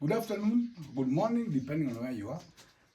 Good afternoon, good morning, depending on where you are.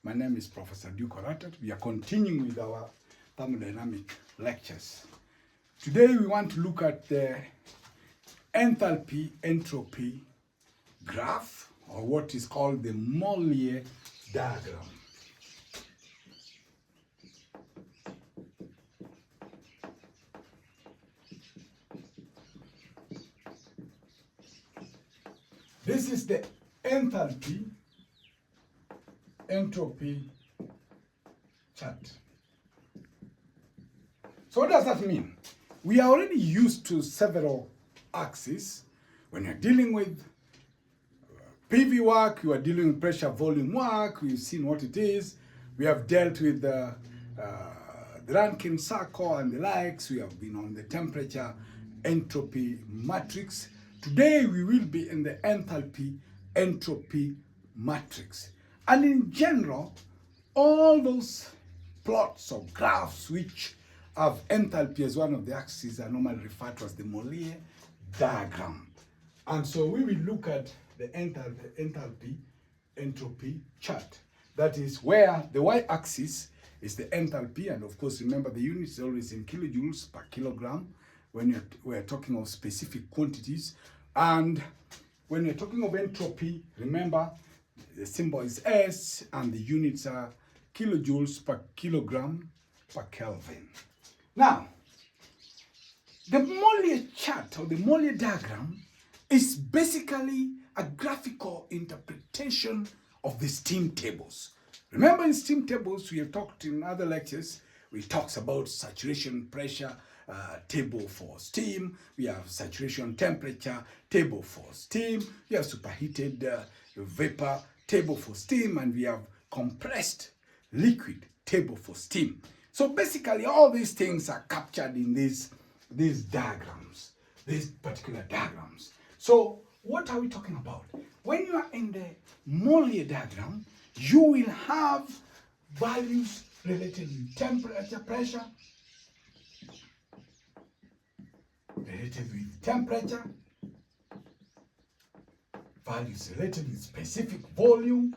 My name is Professor Orata. We are continuing with our thermodynamic lectures. Today we want to look at the enthalpy-entropy graph, or what is called the Mollier diagram. This is the enthalpy-entropy chart. So what does that mean? We are already used to several axes. When you're dealing with PV work, you are dealing with pressure volume work, we've seen what it is. We have dealt with the Rankine cycle and the likes. We have been on the temperature entropy matrix. Today we will be in the enthalpy entropy matrix. And in general, all those plots or graphs which have enthalpy as one of the axes are normally referred to as the Mollier diagram. And so we will look at the enthalpy entropy chart. That is where the y-axis is the enthalpy, and of course remember the unit is always in kilojoules per kilogram when we're talking of specific quantities. And when you're talking of entropy, remember the symbol is S and the units are kilojoules per kilogram per Kelvin. Now, the Mollier chart or the Mollier diagram is basically a graphical interpretation of the steam tables. Remember, in steam tables, we have talked in other lectures, we talked about saturation pressure table for steam, we have saturation temperature table for steam, we have superheated vapor table for steam, and we have compressed liquid table for steam. So basically all these things are captured in these diagrams, these particular diagrams. So what are we talking about? When you are in the Mollier diagram, you will have values related with temperature, pressure, related with temperature, values related with specific volume,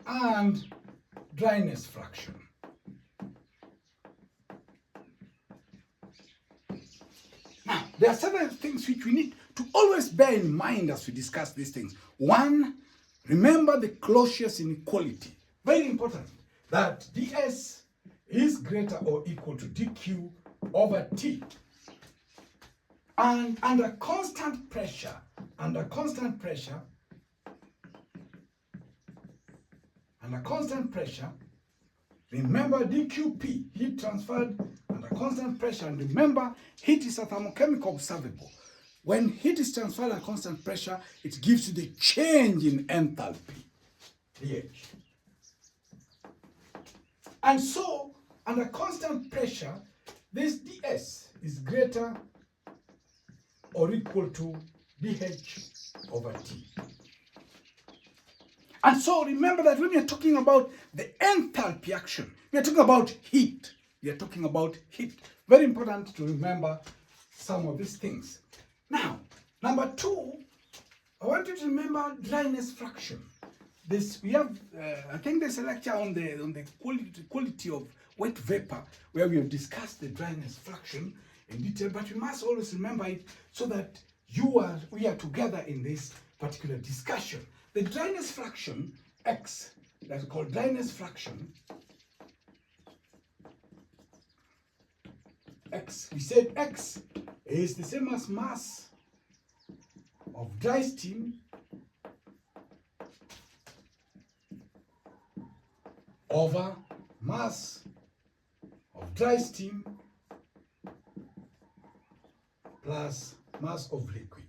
and dryness fraction. Now, there are several things which we need to always bear in mind as we discuss these things. One, remember the Clausius inequality. Very important that ds is greater or equal to dq over t. And under constant pressure, remember dqp, heat transferred under constant pressure, and remember heat is a thermochemical observable. When heat is transferred at constant pressure, it gives you the change in enthalpy, dH. And so, under constant pressure, this ds is greater or equal to dH over T. And so remember that when we are talking about the enthalpy action, we are talking about heat. Very important to remember some of these things. Now, number two, I want you to remember dryness fraction. We have, I think there's a lecture on the quality of wet vapor where we have discussed the dryness fraction in detail, but we must always remember it so that we are together in this particular discussion. The dryness fraction, X, that's called dryness fraction, X, we said X is the same as mass of dry steam over mass of dry steam plus mass of liquid.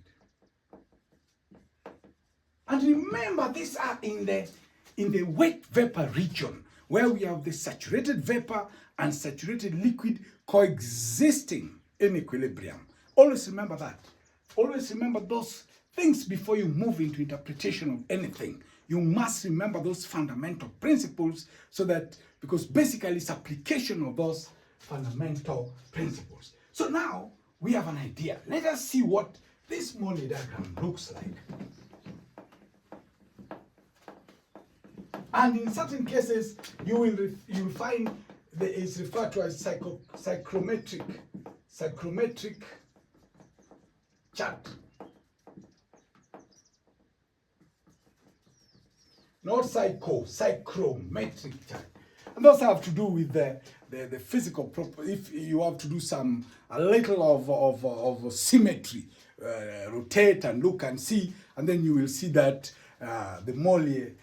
And remember, these are in the wet vapor region, where we have the saturated vapor and saturated liquid coexisting in equilibrium. Always remember that. Always remember those things before you move into interpretation of anything. you must remember those fundamental principles so that, because basically it's application of those fundamental principles. So now we have an idea. Let us see what this Mollier diagram looks like. And in certain cases, you will find that it's referred to as psychrometric chart. Not psychrometric chart. And those have to do with the physical property. If you have to do a little of symmetry, rotate and look and see, and then you will see that the Mollier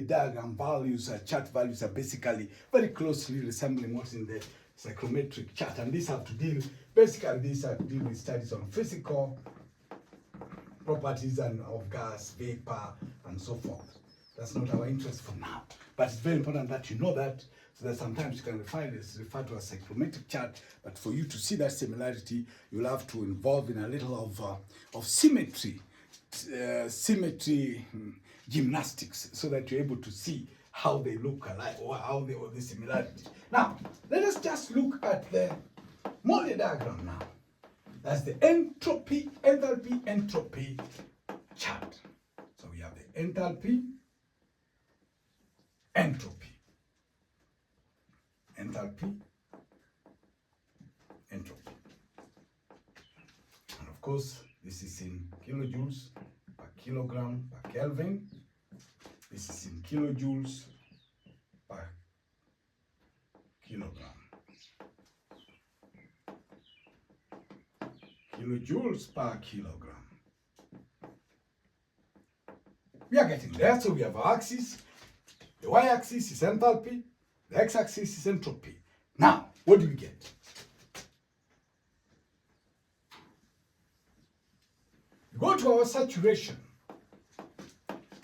diagram values, chart values are basically very closely resembling what's in the psychrometric chart. And these have to deal, basically these have to deal with studies on physical properties and of gas, vapor, and so forth. That's not our interest for now. But it's very important that you know that, so that sometimes you can refer to a psychrometric chart, but for you to see that similarity, you'll have to involve in a little of symmetry gymnastics, so that you're able to see how they look alike, or how they are the similarity. Now, let us just look at the Mollier diagram now. That's the enthalpy chart. So we have the enthalpy, entropy. And of course, this is in kilojoules per kilogram per Kelvin. This is in kilojoules per kilogram. Kilojoules per kilogram. We are getting there. So we have our axis. The y-axis is enthalpy. The x-axis is entropy. Now, what do we get? We go to our saturation.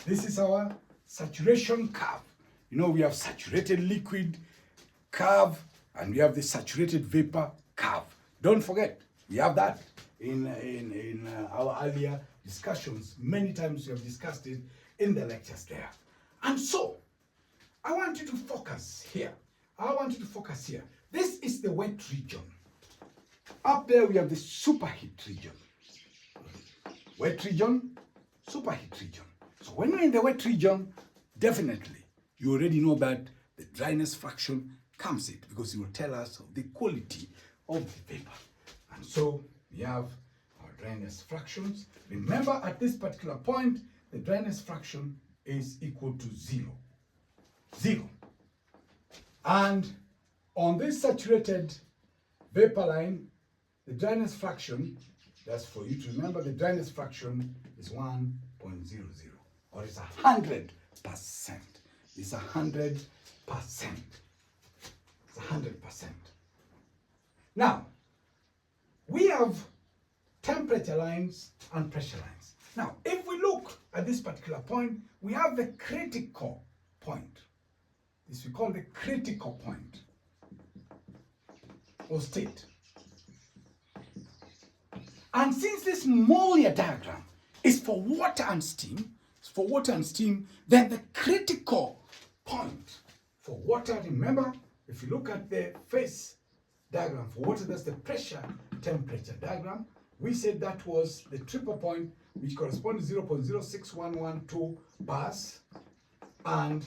This is our saturation curve. You know, we have saturated liquid curve and we have the saturated vapor curve. Don't forget, we have that in our earlier discussions. Many times we have discussed it in the lectures there. And so, I want you to focus here. This is the wet region. Up there we have the superheat region. Wet region, superheat region. So when you're in the wet region, definitely you already know that the dryness fraction comes in, because it will tell us of the quality of the vapor. And so we have our dryness fractions. Remember, at this particular point, the dryness fraction is equal to 0. And on this saturated vapor line, the dryness fraction, that's for you to remember, the dryness fraction is 1.00, or it's 100%. It's 100%. It's 100%. Now, we have temperature lines and pressure lines. Now, if we look at this particular point, we have the critical point. This we call the critical point or state. And since this Mollier diagram is for water and steam, then the critical point for water, remember, if you look at the phase diagram for water, that's the pressure temperature diagram. We said that was the triple point, which corresponds to 0.06112 bars and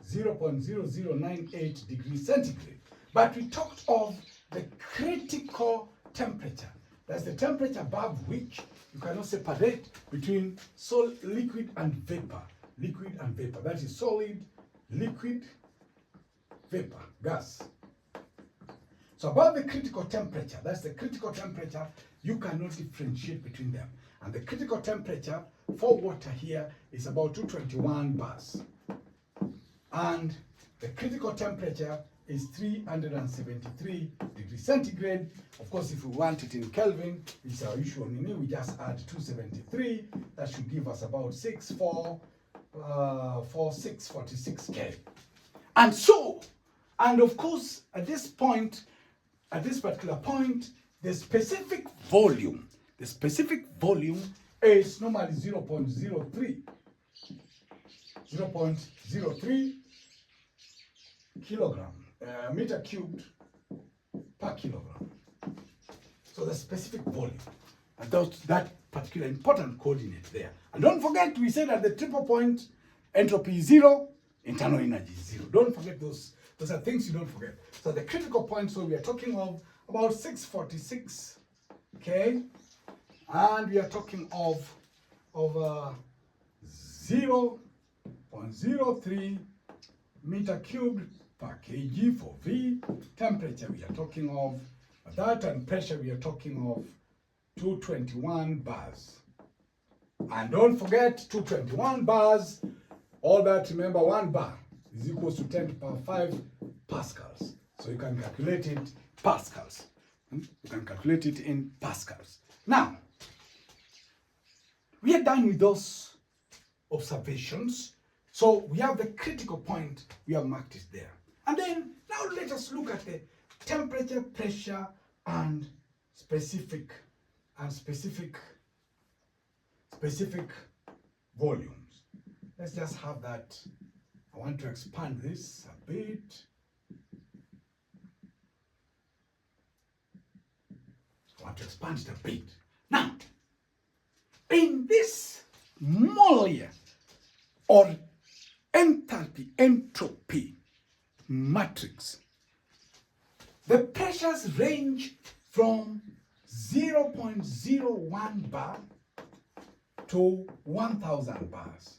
0.0098 degrees centigrade. But we talked of the critical temperature. That's the temperature above which you cannot separate between liquid and vapor. Liquid and vapor. That is solid, liquid, vapor, gas. So above the critical temperature, that's the critical temperature, you cannot differentiate between them. And the critical temperature for water here is about 221 bars. And the critical temperature is 373 degrees centigrade. Of course, if we want it in Kelvin, it's our usual we just add 273. That should give us about 646 K. And so, and of course, at this particular point, the specific volume is normally 0.03. 0.03 kilogram, meter cubed per kilogram. So the specific volume, and that particular important coordinate there. And don't forget, we said at the triple point, entropy is 0, internal energy is 0. Don't forget those. Those are things you don't forget. So the critical point, so we are talking of about 646, okay? And we are talking of 0.03 meter cubed per kg for V. Temperature, we are talking of that, and pressure, we are talking of 221 bars. And don't forget, 221 bars, all that, remember, 1 bar is equals to 10 to the power 5 pascals. So you can calculate it pascals. You can calculate it in pascals. Now, we are done with those observations. So we have the critical point, we have marked it there. And then, now let us look at the temperature, pressure, and specific volumes. Let's just have that. I want to expand this a bit. Now, in this Mollier or entropy matrix, the pressures range from 0.01 bar to 1,000 bars.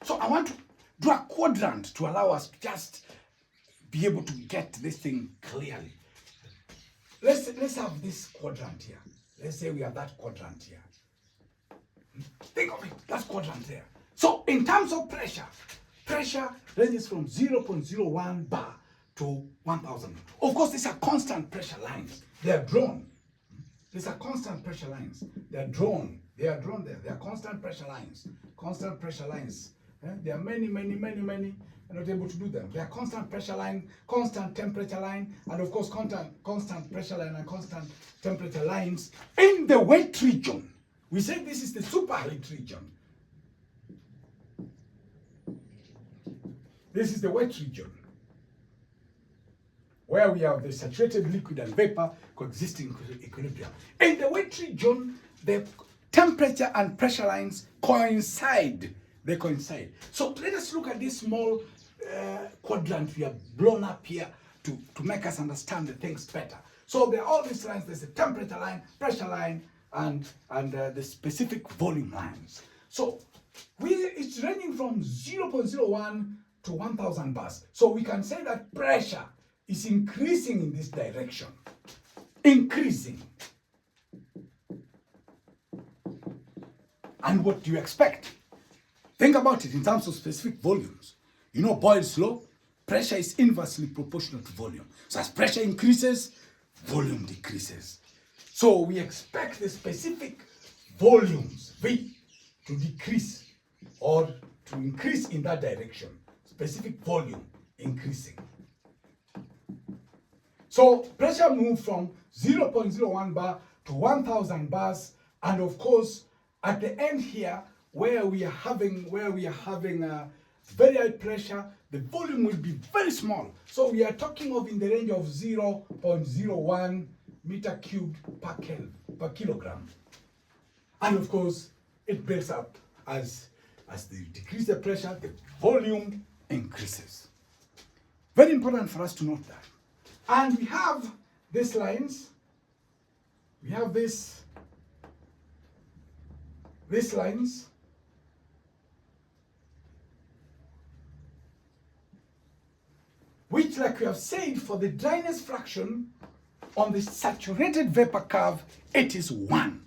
So I want to do a quadrant to allow us to just be able to get this thing clearly. Let's have this quadrant here. Let's say we have that quadrant here. Think of it, that's quadrant there. So in terms of pressure ranges from 0.01 bar to 1,000. Of course, these are constant pressure lines. They are drawn. These are constant pressure lines. They are drawn. They are drawn there. They are constant pressure lines. Constant pressure lines. There are many. I'm not able to do them. They are constant pressure line, constant temperature line, and of course constant pressure line and constant temperature lines in the wet region. We say this is the superheat region. This is the wet region, where we have the saturated liquid and vapor coexisting in equilibrium. In the wet region, the temperature and pressure lines coincide. They coincide. So let us look at this small quadrant we have blown up here to make us understand the things better. So there are all these lines. There's a temperature line, pressure line, and the specific volume lines. So it's ranging from 0.01 to 1,000 bars. So we can say that pressure is increasing in this direction. Increasing. And what do you expect? Think about it in terms of specific volumes. You know Boyle's law? Pressure is inversely proportional to volume. So as pressure increases, volume decreases. So we expect the specific volumes, V, to decrease or to increase in that direction. Specific volume increasing. So pressure moved from 0.01 bar to 1,000 bars, and of course at the end here, where we are having very high pressure, the volume will be very small. So we are talking of in the range of 0.01 meter cubed per kilogram. And of course, it builds up as they decrease the pressure, the volume increases. Very important for us to note that. And we have these lines. We have these lines. Which, like we have said, for the dryness fraction on the saturated vapor curve, it is 1.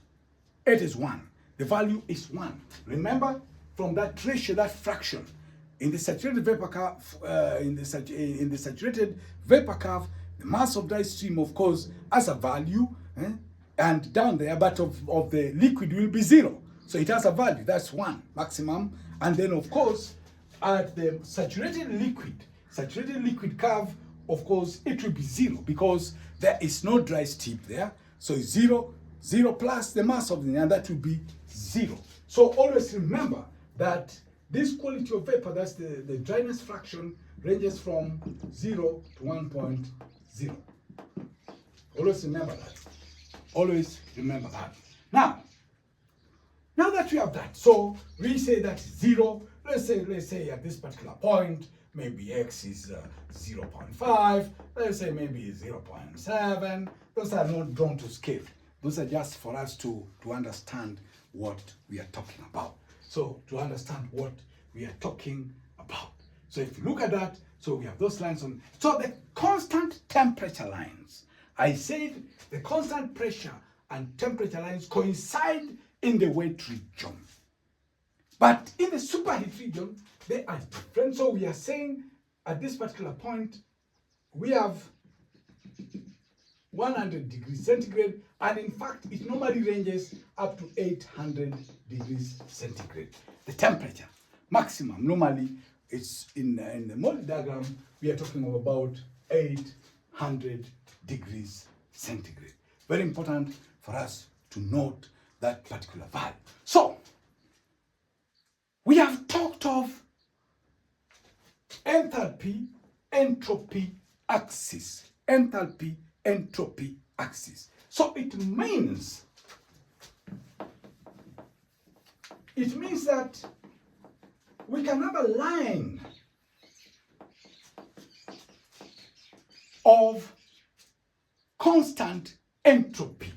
It is 1. The value is 1. Remember, from that ratio, that fraction, in the saturated vapor curve, in the saturated vapor curve, the mass of dry stream, of course, has a value, and down there, but of the liquid will be 0. So it has a value, that's 1 maximum. And then, of course, at the saturated liquid curve, of course, it will be 0 because there is no dry steep there. So it's 0 plus the mass of the, and that will be 0. So always remember that this quality of vapor, that's the dryness fraction, ranges from 0 to 1.0. Always remember that. Always remember that. Now that we have that, so we say that 0, let's say at this particular point, maybe x is 0.5, let's say maybe 0.7. Those are not drawn to scale. Those are just for us to understand what we are talking about. So to understand what we are talking about. So if you look at that, so we have those lines on. So the constant temperature lines, I said the constant pressure and temperature lines coincide in the wet region. But in the superheat region, they are different. So we are saying at this particular point, we have 100 degrees centigrade, and in fact, it normally ranges up to 800 degrees centigrade. The temperature maximum normally it's in the Mollier diagram, we are talking of about 800 degrees centigrade. Very important for us to note that particular value. So, we have talked of enthalpy, entropy axis. Enthalpy, entropy axis. So it means that we can have a line of constant entropy.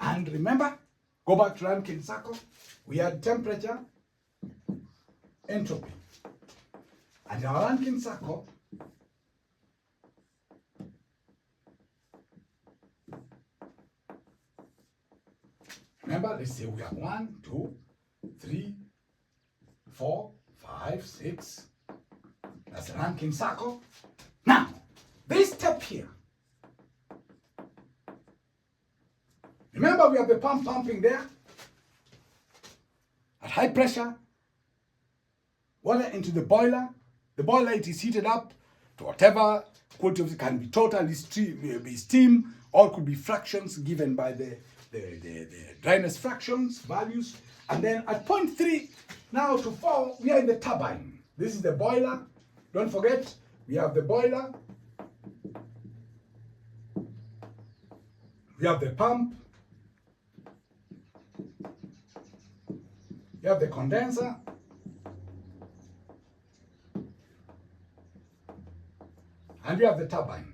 And remember, go back to Rankine circle. We had temperature, entropy. And our Rankine circle, remember, let's say we have 1, 2, 3, 4, 5, 6. That's a Rankine circle. Now, this step here, remember we have the pump pumping there at high pressure, water into the boiler. The boiler, it is heated up to whatever quality of it can be total, be steam, or could be fractions given by the dryness fractions values. And then at point 3 now to 4, we are in the turbine. This is the boiler. Don't forget, we have the boiler, we have the pump, we have the condenser, and we have the turbine.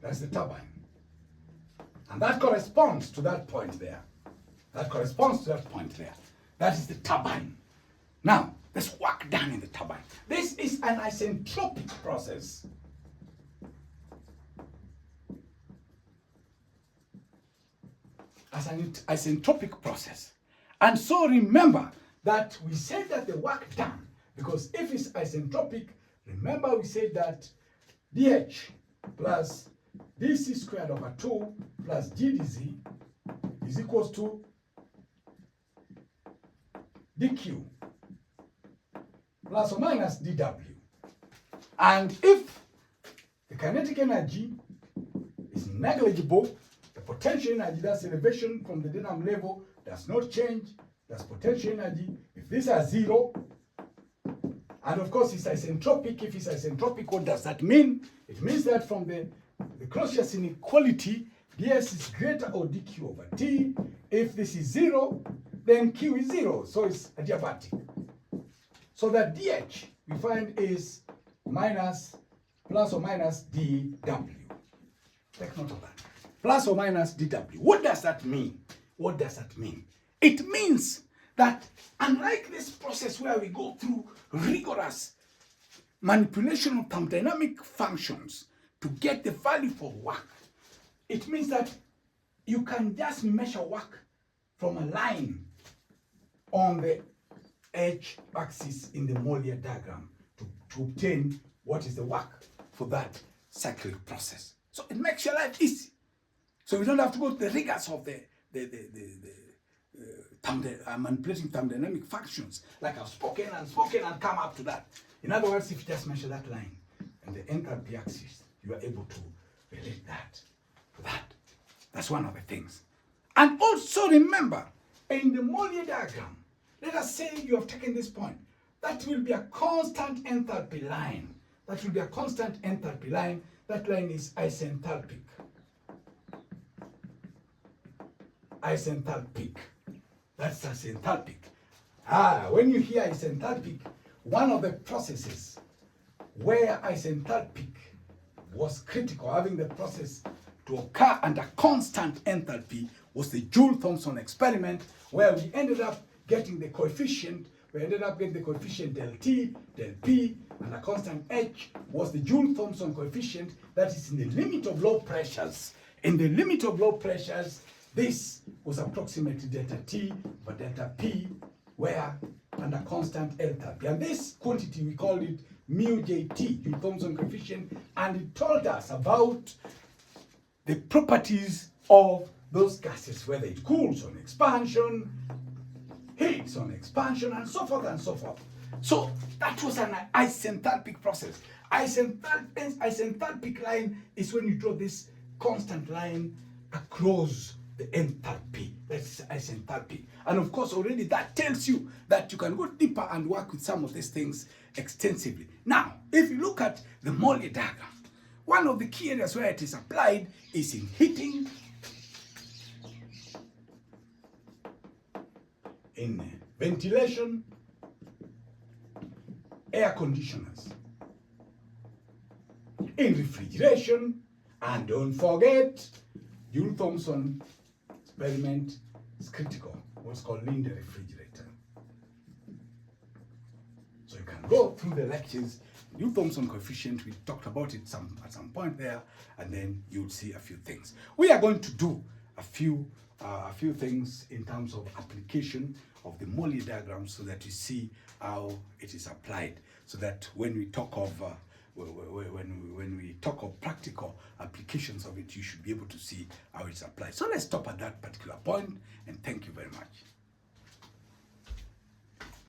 That's the turbine. And that corresponds to that point there. That corresponds to that point there. That is the turbine. Now, there's work done in the turbine. This is an isentropic process. As an isentropic process. And so remember that we said that the work done, because if it's isentropic, remember we said that dH plus dC squared over 2 plus gdz is equals to dq plus or minus dw. And if the kinetic energy is negligible, the potential energy, that's elevation from the dynamic level, does not change. That's potential energy. If these are 0, and of course it's isentropic. If it's isentropic, what does that mean? It means that from the Clausius inequality, ds is greater or dq over t. If this is 0, then q is 0, so it's adiabatic. So that dh we find is plus or minus dw. Take note of that. Plus or minus dw. What does that mean? What does that mean? It means that unlike this process where we go through rigorous manipulation of thermodynamic functions to get the value for work, it means that you can just measure work from a line on the h-axis in the Mollier diagram to obtain what is the work for that cyclic process. So it makes your life easy. So we don't have to go to the rigors of the manipulating thermodynamic functions, like I've spoken and come up to that. In other words, if you just measure that line and the enthalpy axis, you are able to relate that to that. That's one of the things. And also remember, in the Mollier diagram, let us say you have taken this point. That will be a constant enthalpy line. That will be a constant enthalpy line. That line is isenthalpic. Isenthalpic. That's isenthalpic. When you hear isenthalpic, one of the processes where isenthalpic was critical, having the process to occur under constant enthalpy, was the Joule-Thomson experiment, where we ended up getting the coefficient. We ended up getting the coefficient del T, del P, and a constant H was the Joule-Thomson coefficient that is in the limit of low pressures. In the limit of low pressures, this was approximately delta T over delta P, where under constant enthalpy. And this quantity, we called it mu JT, Joule-Thomson coefficient, and it told us about the properties of those gases, whether it cools on expansion, heats on expansion, and so forth and so forth. So that was an isenthalpic process. Isenthalpic line is when you draw this constant line across the enthalpy. That's isenthalpy. And of course, already that tells you that you can go deeper and work with some of these things extensively. Now, if you look at the Mollier diagram, one of the key areas where it is applied is in heating, in ventilation, air conditioners, in refrigeration, and don't forget, Joule-Thomson experiment is critical, what's called Linde refrigerator. So you can go through the lectures, Joule-Thomson coefficient, we talked about it at some point there, and then you'll see a few things. We are going to do a few things in terms of application of the Mollier diagram so that you see how it is applied, so that when we talk of when we talk of practical applications of it, you should be able to see how it's applied. So let's stop at that particular point, and thank you very much.